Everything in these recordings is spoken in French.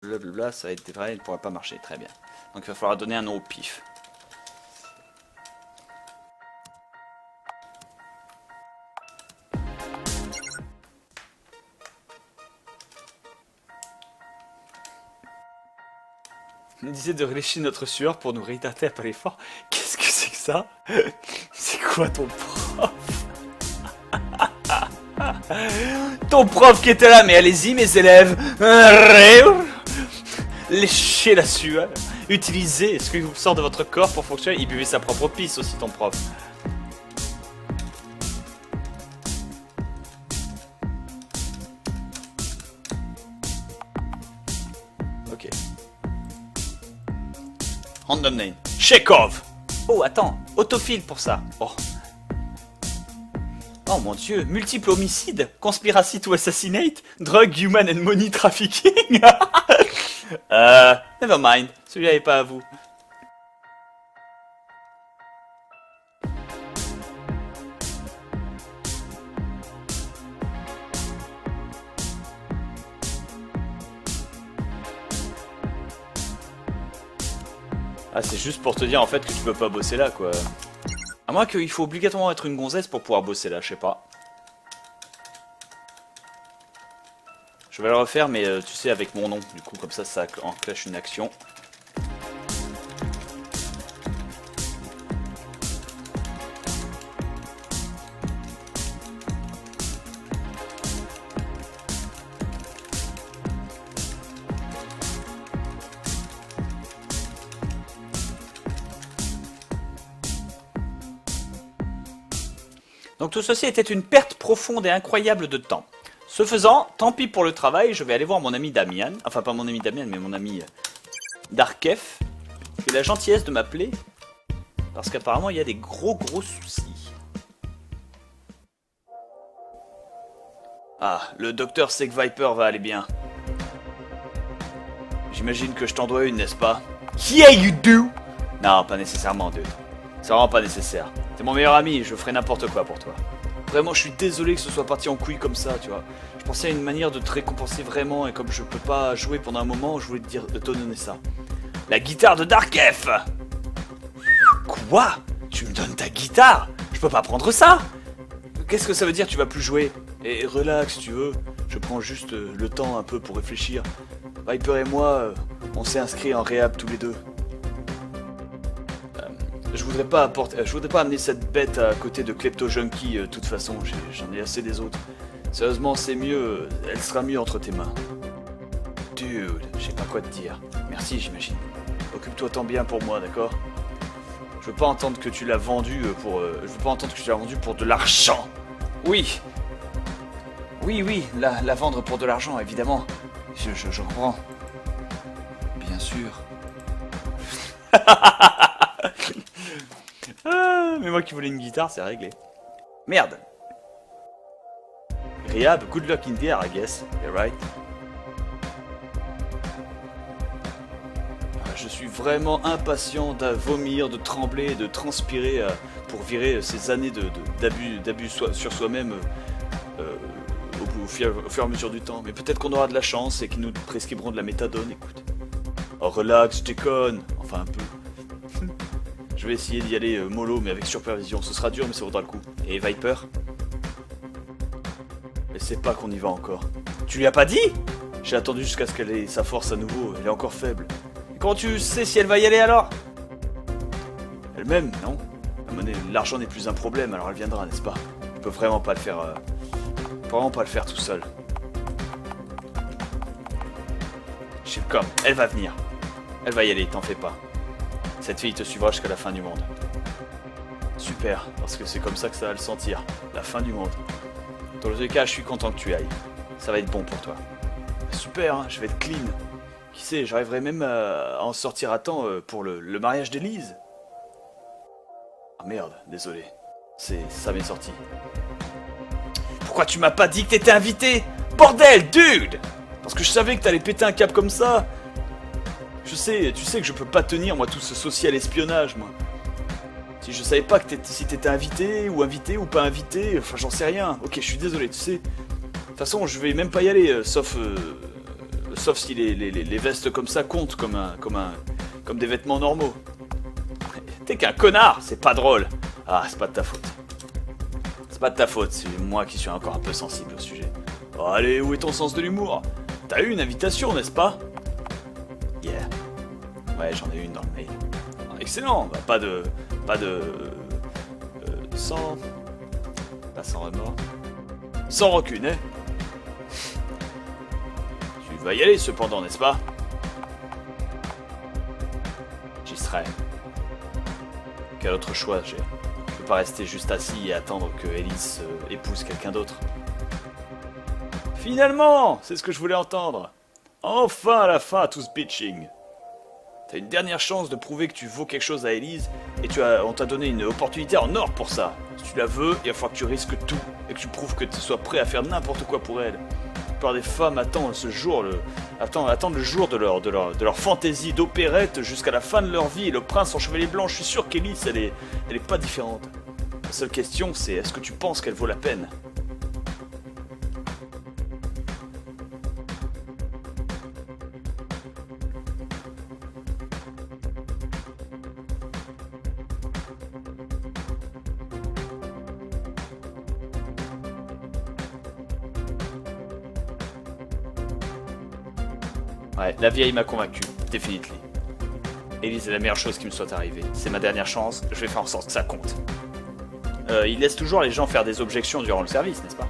blablabla, ça va être vrai, il ne pourra pas marcher. Très bien. Donc il va falloir donner un nom au pif. On disait de relâcher notre sueur pour nous réhydrater après l'effort. Qu'est-ce que c'est que ça? C'est quoi ton prof? Ton prof qui était là, mais allez-y mes élèves. Léchez la sueur. Utilisez ce qui vous sort de votre corps pour fonctionner. Il buvait sa propre pisse aussi, ton prof. Ok. Random name. Chekhov. Oh, attends. Autophile pour ça. Oh. Oh mon dieu. Multiple homicide. Conspiracy to assassinate. Drug, human and money trafficking. Never mind. Celui-là n'est pas à vous. Ah, c'est juste pour te dire en fait que tu peux pas bosser là, quoi. À moins qu'il faut obligatoirement être une gonzesse pour pouvoir bosser là, je sais pas. Je vais le refaire, mais tu sais, avec mon nom. Du coup, comme ça enclenche une action. Donc tout ceci était une perte profonde et incroyable de temps. Ce faisant, tant pis pour le travail, je vais aller voir mon ami Damian, enfin pas mon ami Damian, mais mon ami Darkev, qui a la gentillesse de m'appeler, parce qu'apparemment il y a des gros soucis. Ah, le docteur Seg Viper va aller bien. J'imagine que je t'en dois une, n'est-ce pas? Yeah, you do! Non, pas nécessairement, dude. C'est vraiment pas nécessaire. T'es mon meilleur ami, je ferai n'importe quoi pour toi. Vraiment, je suis désolé que ce soit parti en couille comme ça, tu vois. Je pensais à une manière de te récompenser vraiment, et comme je peux pas jouer pendant un moment, je voulais te dire de te donner ça. La guitare de Darkef! Quoi? Tu me donnes ta guitare? Je peux pas prendre ça? Qu'est-ce que ça veut dire tu vas plus jouer? Et relax, tu veux. Je prends juste le temps un peu pour réfléchir. Viper et moi, on s'est inscrits en réhab tous les deux. Je voudrais pas amener cette bête à côté de Klepto Junkie, de toute façon, j'en ai assez des autres. Sérieusement, c'est mieux, elle sera mieux entre tes mains. Dude, je sais pas quoi te dire. Merci, j'imagine. Occupe-toi tant bien pour moi, d'accord? Je veux pas entendre que tu l'as vendu pour de l'argent. Oui. Oui, la vendre pour de l'argent, évidemment. Je comprends. Bien sûr. Ah, mais moi qui voulais une guitare, c'est réglé. Merde. Rehab, good luck in there, I guess. You're right. Je suis vraiment impatient de vomir, de trembler, de transpirer pour virer ces années d'abus sur soi-même au fur et à mesure du temps. Mais peut-être qu'on aura de la chance et qu'ils nous prescriberont de la méthadone, écoute. Oh, relax, je déconne. Enfin, un peu. Je vais essayer d'y aller mollo, mais avec supervision. Ce sera dur, mais ça vaudra le coup. Et Viper? Elle sait pas qu'on y va encore. Tu lui as pas dit? J'ai attendu jusqu'à ce qu'elle ait sa force à nouveau. Elle est encore faible. Et comment tu sais si elle va y aller alors? Elle-même, non? L'argent n'est plus un problème, alors elle viendra, n'est-ce pas? Je peux vraiment pas le faire... tout seul. Shilcom, elle va venir. Elle va y aller, t'en fais pas. Cette fille te suivra jusqu'à la fin du monde. Super, parce que c'est comme ça que ça va le sentir. La fin du monde. Dans tous les cas, je suis content que tu ailles. Ça va être bon pour toi. Super, hein, je vais être clean. Qui sait, j'arriverai même à en sortir à temps pour le mariage d'Élise. Ah merde, désolé. Ça m'est sorti. Pourquoi tu m'as pas dit que t'étais invité? Bordel, dude! Parce que je savais que t'allais péter un câble comme ça. Tu sais que je peux pas tenir, moi, tout ce social espionnage, moi. Si je savais pas que si t'étais invité ou pas invité, enfin, j'en sais rien. Ok, je suis désolé, tu sais. De toute façon, je vais même pas y aller, sauf Sauf si les vestes comme ça comptent comme des vêtements normaux. T'es qu'un connard, c'est pas drôle. Ah, c'est pas de ta faute. C'est pas de ta faute, c'est moi qui suis encore un peu sensible au sujet. Oh, allez, où est ton sens de l'humour? T'as eu une invitation, n'est-ce pas? Yeah. Ouais, j'en ai une dans le mail. Excellent, bah, pas de... sans... Pas sans remords. Sans rancune, hein? Tu vas y aller cependant, n'est-ce pas? J'y serai. Quel autre choix j'ai? Je peux pas rester juste assis et attendre que Elise épouse quelqu'un d'autre. Finalement! C'est ce que je voulais entendre! Enfin à la fin à tout ce bitching! T'as une dernière chance de prouver que tu vaux quelque chose à Elise et on t'a donné une opportunité en or pour ça. Si tu la veux, il va falloir que tu risques tout et que tu prouves que tu sois prêt à faire n'importe quoi pour elle. La plupart des femmes attendent ce jour, attendent le jour de leur fantaisie d'opérette jusqu'à la fin de leur vie et le prince en chevalier blanc. Je suis sûr qu'Elise, elle est pas différente. La seule question, c'est est-ce que tu penses qu'elle vaut la peine? Ouais, la vieille m'a convaincu, definitely. Elise est la meilleure chose qui me soit arrivée. C'est ma dernière chance, je vais faire en sorte que ça compte. Il laisse toujours les gens faire des objections durant le service, n'est-ce pas?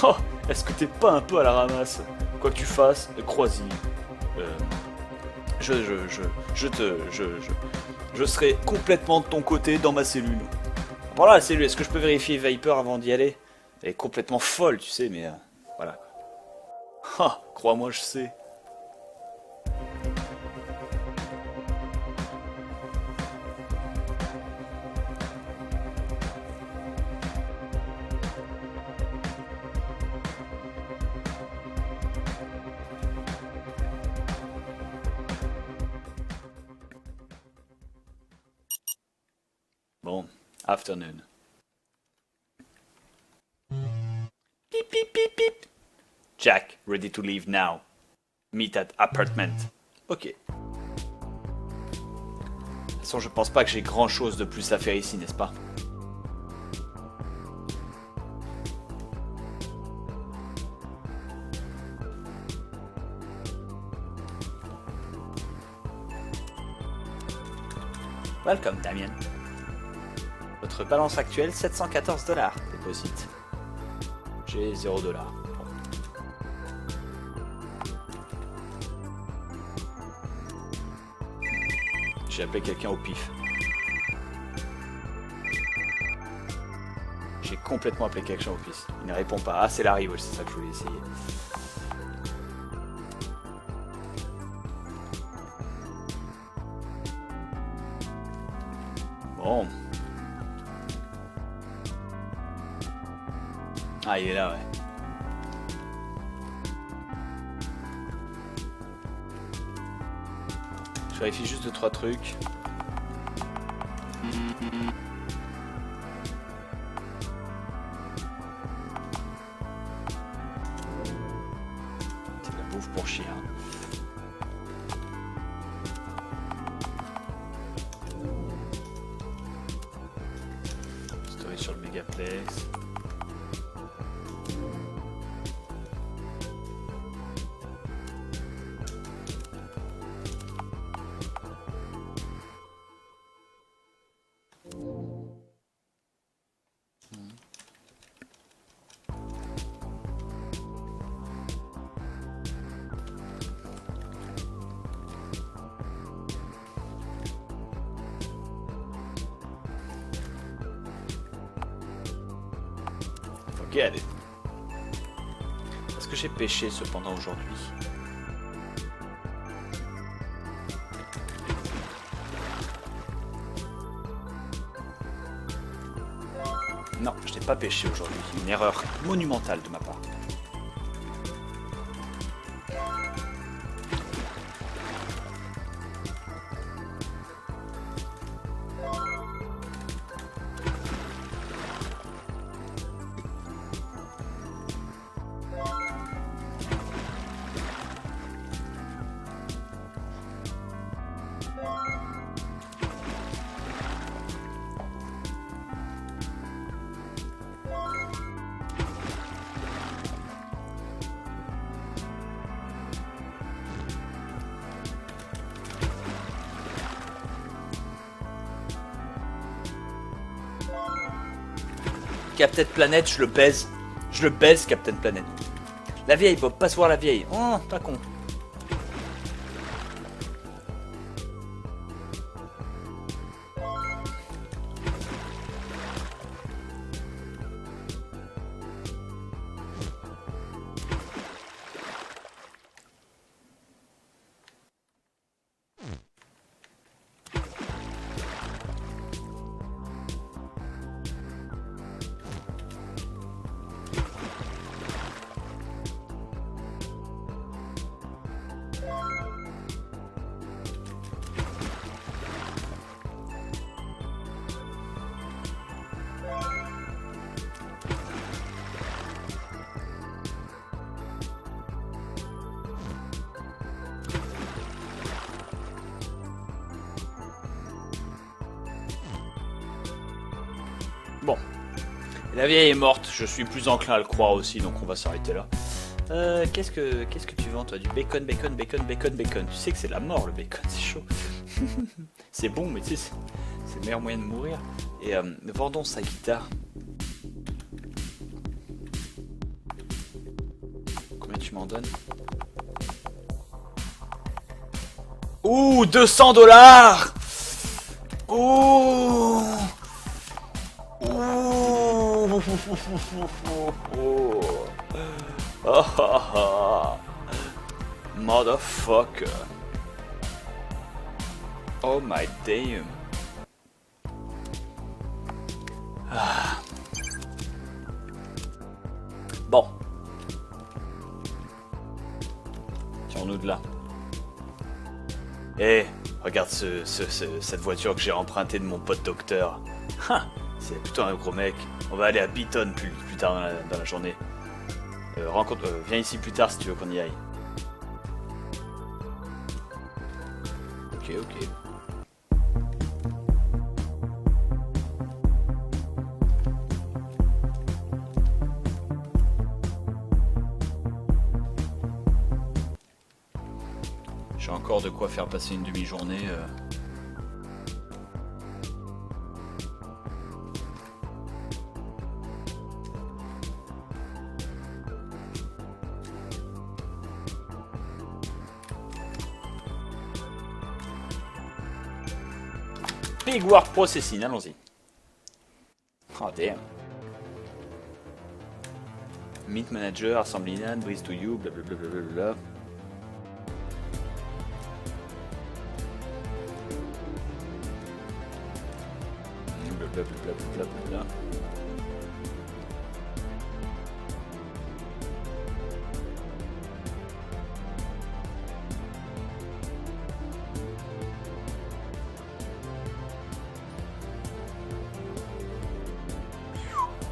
Oh, est-ce que t'es pas un peu à la ramasse? Quoi que tu fasses, crois-y. Je serai complètement de ton côté dans ma cellule. Voilà la cellule, est-ce que je peux vérifier Viper avant d'y aller? Elle est complètement folle, tu sais, mais voilà. Ah, crois-moi, je sais. Bon, afternoon. Pip, pip, pip, pip. Jack, ready to leave now. Meet at apartment. Ok. De toute façon, je pense pas que j'ai grand chose de plus à faire ici, n'est-ce pas? Welcome, Damien. Votre balance actuelle, 714 $. Déposite. J'ai 0 $. J'ai appelé quelqu'un au pif. J'ai complètement appelé quelqu'un au pif. Il ne répond pas. Ah, c'est Larry, ouais, c'est ça que je voulais essayer. Bon. Ah, il est là, ouais. Je vérifie juste 2-3 trucs. C'est de la bouffe pour chien. Story sur le Megaplex. Allez. Est-ce que j'ai pêché cependant aujourd'hui? Non, je n'ai pas pêché aujourd'hui. Une erreur monumentale de ma part. Captain Planet, je le baise. Je le baise, Captain Planet. La vieille, Bob, passe voir la vieille. Oh, pas con. Bon. La vieille est morte, je suis plus enclin à le croire aussi, donc on va s'arrêter là. Qu'est-ce que tu vends toi? Du bacon, bacon, bacon, bacon, bacon. Tu sais que c'est la mort le bacon, c'est chaud. C'est bon, mais tu sais, c'est le meilleur moyen de mourir. Et vendons sa guitare. Combien tu m'en donnes? Ouh, 200 $. Ouh. Ouh. Oh. Motherfucker. Oh my damn. Ah. Bon. Tire-nous de là. Eh, regarde cette voiture que j'ai empruntée de mon pote docteur. C'est plutôt un gros mec. On va aller à Beaton plus tard dans la journée. Viens ici plus tard si tu veux qu'on y aille. Ok. J'ai encore de quoi faire passer une demi-journée. Big Work Processing, allons-y. Oh damn. Meet Manager, Assembly Line, Breeze to You, blablabla. Blablabla.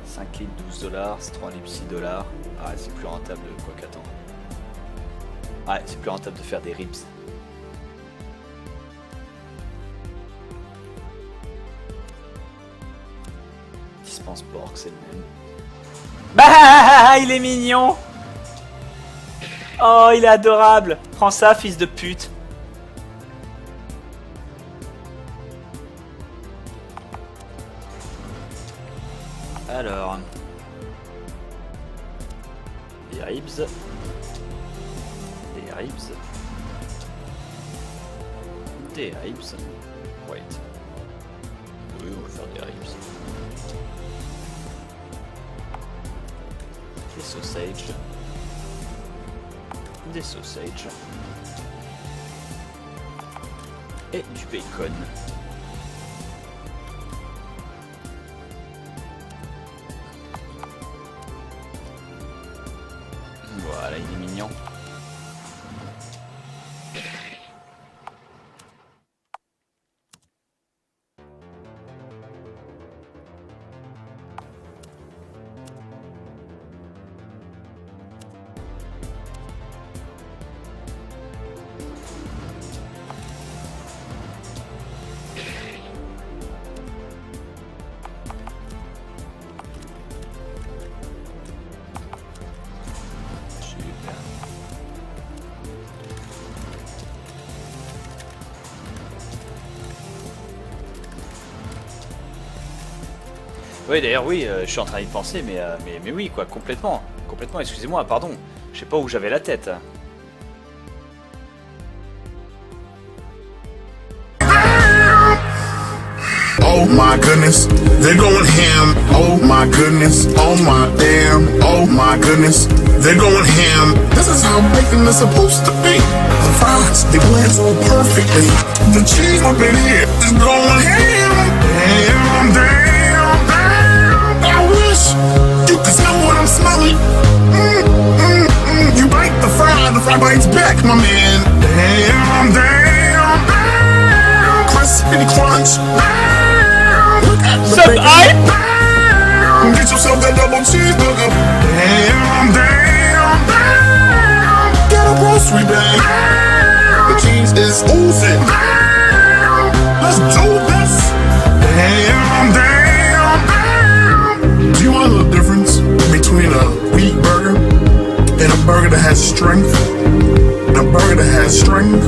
$5 $12, 3 livres $6. Ah, c'est plus rentable de quoi qu'attendre. Ouais, c'est plus rentable de faire des ribs. Dispense porc, c'est le même. Bah, il est mignon. Oh, il est adorable. Prends ça, fils de pute. Alors, des ribs, wait, oui on va faire des ribs, des sausages, et du bacon. Voilà, il est mignon. Super. Oui, d'ailleurs, oui, je suis en train d'y penser, mais oui, quoi, complètement. Complètement, excusez-moi, pardon. Je sais pas où j'avais la tête. Oh my goodness, they're going ham. Oh my goodness, oh my damn. Oh my goodness, they're going ham. This is how bacon is supposed to be. The fries, they blend so perfectly. The cheese up in here is going ham. Damn, damn, damn. I wish you could smell what I'm smelling. You bite the fry bites back, my man. Damn, damn, damn. Crispy crunch. Some hype? Get yourself that double cheeseburger. Damn, damn, damn. Get a grocery bag. The cheese is oozing. Let's do this. Damn, damn, damn. Do you want to know the difference between a wheat burger and a burger that has strength? And a burger that has strength?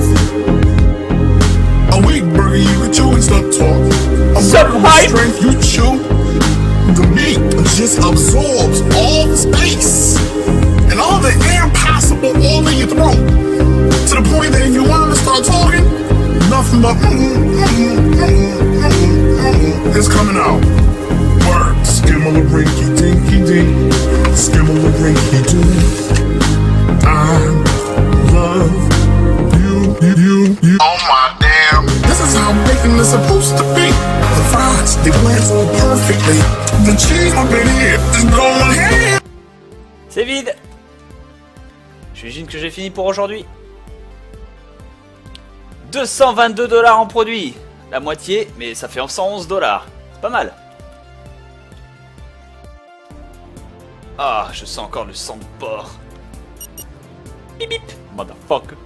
A wheat burger you can chew and stop talking. A burger with strength you chew, the meat just absorbs all the space and all the air possible all in your throat. To the point that if you want to start talking, nothing but is coming out. Word, skimmel-a-rinky dinky dink, skimmel-a-rinky dink. I love you. Oh my damn. This is how bacon is supposed to be. The fries, they blend so perfectly. The cheese up in here is going ham. C'est vide. J'imagine que j'ai fini pour aujourd'hui. 222 $ en produits. La moitié, mais ça fait 111 $. C'est pas mal. Ah, je sens encore le sang de porc. Bip bip, motherfucker.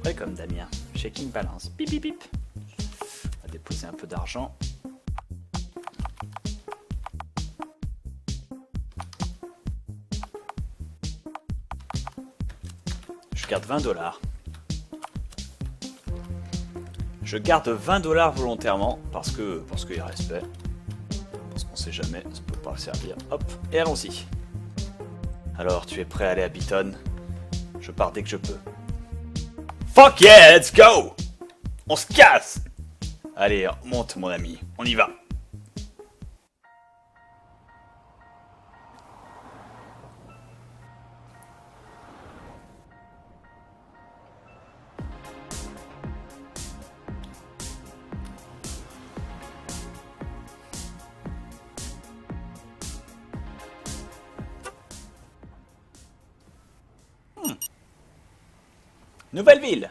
Ouais, comme Damien. Shaking balance. Bip bip bip. On va déposer un peu d'argent. Je garde 20 $. Je garde 20 $ volontairement parce que il y a respect. Parce qu'on sait jamais, ça peut pas servir. Hop, et allons-y. Alors, tu es prêt à aller à Beaton? Je pars dès que je peux. Fuck yeah, let's go! On se casse! Allez, monte mon ami, on y va. Nouvelle ville.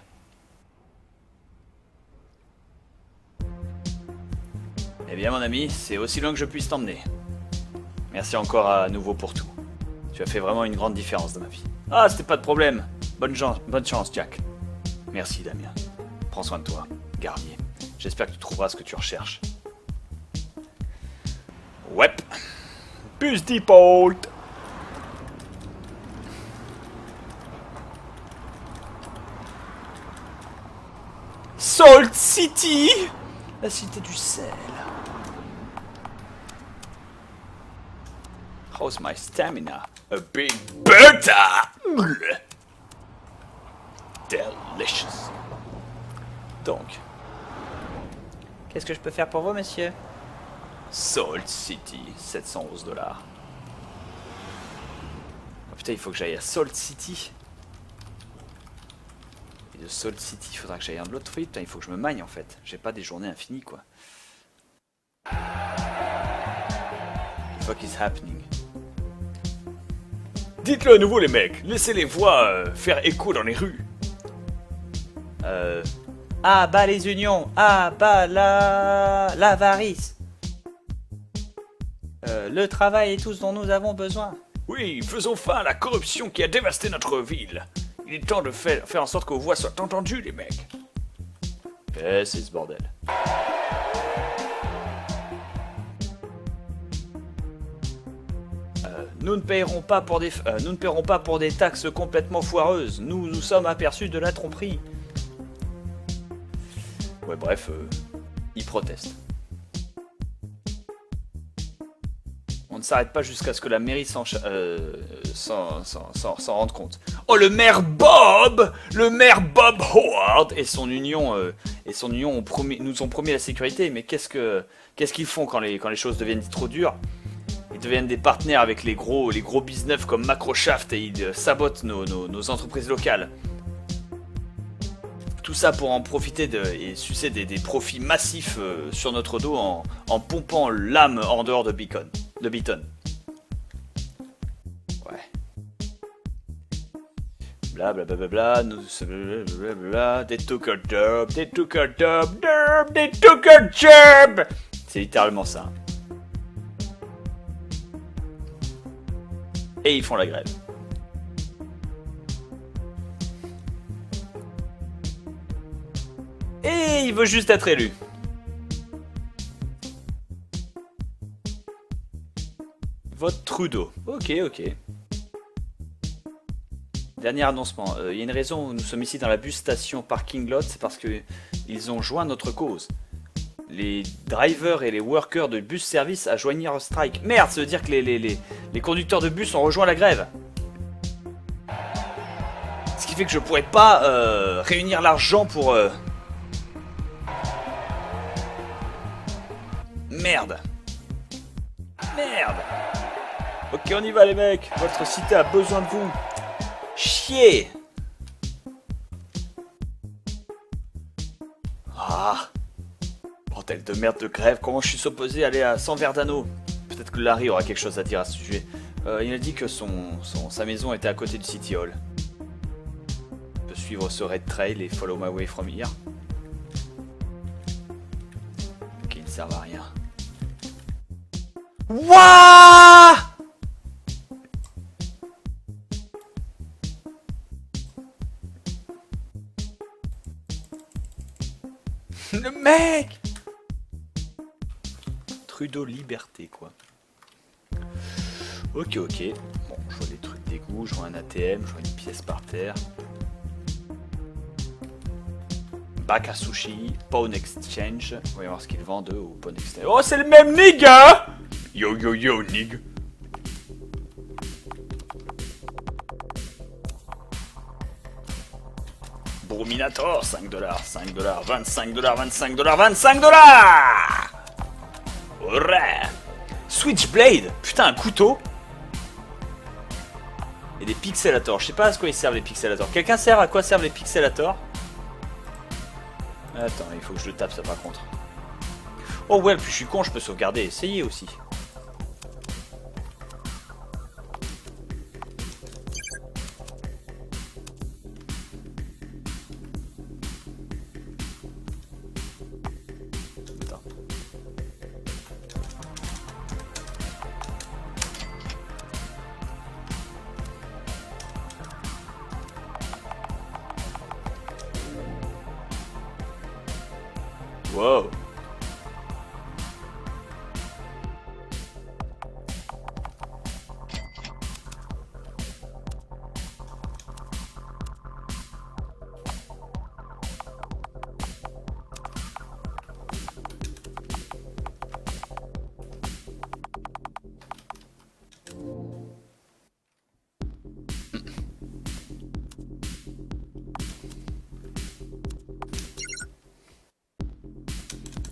Eh bien mon ami, c'est aussi loin que je puisse t'emmener. Merci encore à nouveau pour tout. Tu as fait vraiment une grande différence dans ma vie. Ah, c'était pas de problème. Bonne chance, Jack. Merci Damien. Prends soin de toi, Garnier. J'espère que tu trouveras ce que tu recherches. Ouais. Bus Depot. Salt City, la cité du sel. How's my stamina? A big Bertha! Delicious. Donc, qu'est-ce que je peux faire pour vous, monsieur? Salt City, 711 $. Oh putain, il faut que j'aille à Salt City. Et de Salt City, il faudra que j'aille un de l'autre truc. Putain, il faut que je me magne en fait. J'ai pas des journées infinies quoi. What the fuck is happening? Dites-le à nouveau les mecs, laissez les voix faire écho dans les rues. Ah bah les unions, ah bah l'avarice. Le travail est tout ce dont nous avons besoin. Oui, faisons fin à la corruption qui a dévasté notre ville. Il est temps de faire en sorte que vos voix soient entendues, les mecs. Qu'est-ce que c'est ce bordel? Nous ne paierons pas pour des taxes complètement foireuses. Nous nous sommes aperçus de la tromperie. Ouais, bref, ils protestent. On ne s'arrête pas jusqu'à ce que la mairie s'en rende compte. Oh, le maire Bob Howard et son union nous ont promis la sécurité. Mais qu'est-ce qu'ils font quand les choses deviennent trop dures? Ils deviennent des partenaires avec les gros business comme Macroshaft et ils sabotent nos entreprises locales. Tout ça pour en profiter et sucer des profits massifs sur notre dos en pompant l'âme en dehors de Beacon. Ouais. Blablabla, blablabla, they took our job. C'est littéralement ça. Et ils font la grève. Et il veut juste être élu. Vote Trudeau. Ok. Dernier annoncement. Il y a une raison où nous sommes ici dans la bus station parking lot, c'est parce que ils ont joint notre cause. Les drivers et les workers de bus service à joignir au strike. Merde, ça veut dire que les conducteurs de bus ont rejoint la grève. Ce qui fait que je pourrais pas réunir l'argent pour... Merde. Ok, on y va les mecs. Votre cité a besoin de vous. Chier. Ah. Bordel de merde de grève. Comment je suis supposé aller à San Verdano? Peut-être que Larry aura quelque chose à dire à ce sujet. Il a dit que sa maison était à côté du City Hall. On peut suivre ce Red Trail et follow my way from here. Ok, il ne sert à rien. Wouah! Le mec! Trudeau liberté quoi. Ok. Bon, je vois des trucs d'égout, je vois un ATM, je vois une pièce par terre. Bac à sushi, Pawn Exchange. On va voir ce qu'ils vendent eux au Pawn Exchange. Oh, c'est le même nigga! Yo, nig. Brominator, $5, $25. Ouais. Switchblade, putain, un couteau. Et des pixelators, je sais pas à quoi ils servent les pixelators. Quelqu'un sert à quoi servent les pixelators? Attends, il faut que je le tape ça par contre. Oh ouais, plus je suis con, je peux sauvegarder, essayer aussi. Attends. Wow.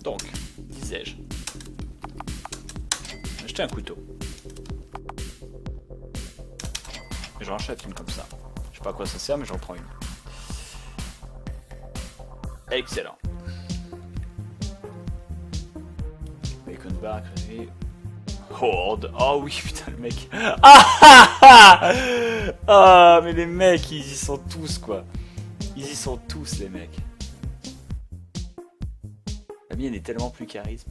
Donc, disais-je, acheter un couteau. Et j'en achète une comme ça. Je sais pas à quoi ça sert, mais j'en prends une. Excellent. Bacon bar créé. Horde. Oh oui, putain, le mec. Ah, mais les mecs, ils y sont tous, quoi. Ils y sont tous, les mecs. La mienne est tellement plus charisme.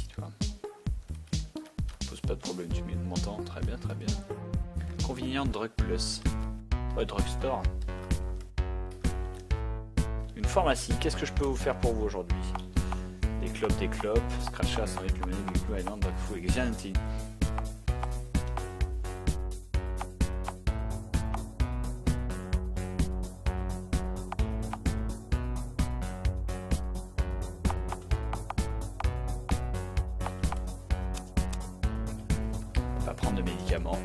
Tu vois. Pose pas de problème, tu mets le montant, très bien, très bien. Convenient Drug Plus. Ouais, Drugstore. Une pharmacie. Qu'est-ce que je peux vous faire pour vous aujourd'hui? Des clopes. Scratch Cast avec le menu du Blue Island, Backfoo et Xianti. Pas prendre de médicaments.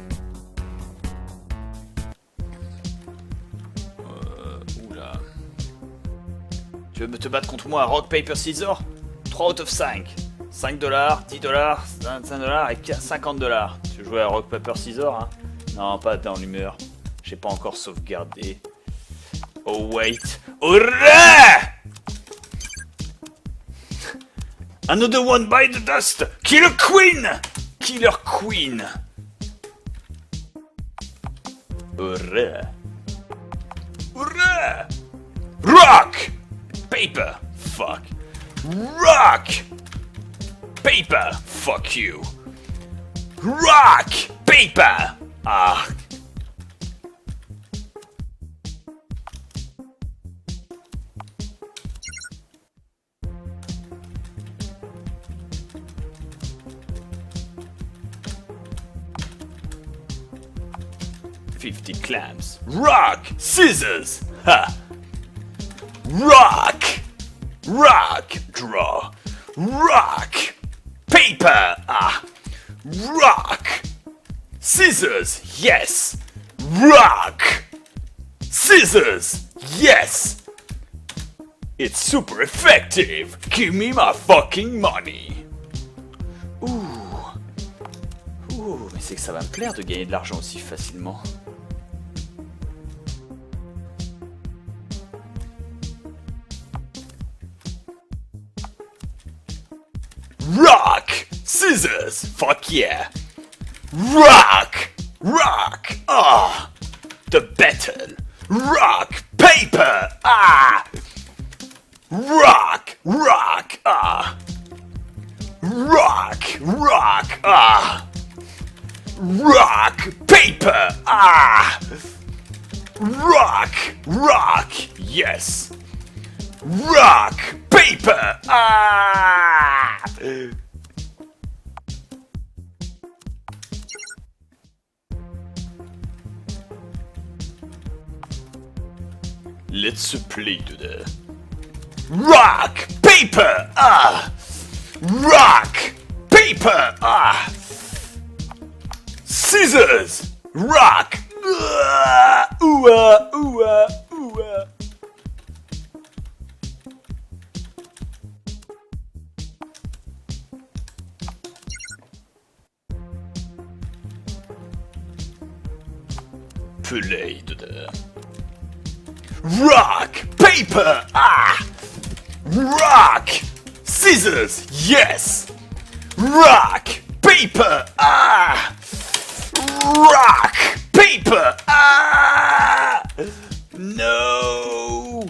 Oula. Tu veux te battre contre moi à Rock, Paper, Scissors? 3 out of 5. 5 $, 10 $, 25 $ et 50 $. Tu veux jouer à Rock, Paper, Scissors, hein? Non, pas dans l'humeur. J'ai pas encore sauvegardé. Oh wait. Hurrah! Another one by the dust. Killer Queen. Killer Queen. Hurrah. Hurrah! Rock! Paper! Fuck. Rock! Paper! Fuck you. Rock! Paper! Ah. $50 clams. Rock! Scissors! Ha! Rock! Rock! Draw! Rock! Paper! Ah! Rock! Scissors! Yes! Rock! Scissors! Yes! It's super effective! Give me my fucking money! Ouh! Ouh, mais c'est que ça va me plaire de gagner de l'argent aussi facilement. Rock! Scissors! Fuck yeah! Rock! Rock! Ah! The battle! Rock! Paper! Ah! Rock! Rock! Ah! Rock! Rock! Ah! Rock! Paper! Ah! Rock! Rock! Yes! Rock! Paper! Ah! Let's play to the rock, paper, ah, rock, paper, ah, scissors, rock, ooh, ooh, ooh. Play to the rock, paper, ah, rock, scissors, yes, rock, paper, ah, rock, paper, ah, no.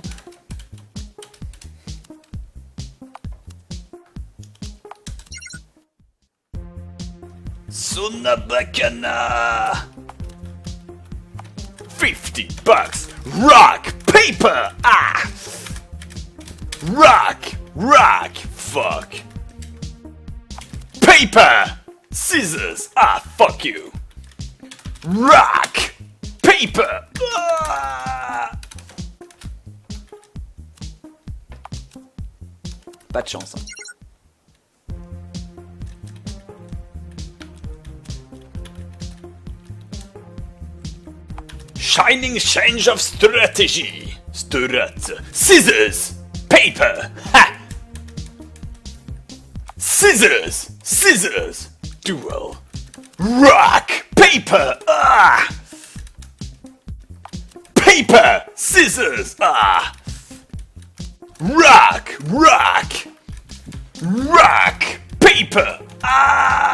Sonabakana. $50. Rock, paper, ah! Rock, rock, fuck. Paper, scissors, ah, fuck you. Rock, paper, ah! Pas de chance, hein. Shining change of strategy. Strat. Scissors. Paper. Ha. Scissors. Scissors. Duel. Rock. Paper. Ah. Paper. Scissors. Ah. Rock. Rock. Rock. Paper. Ah.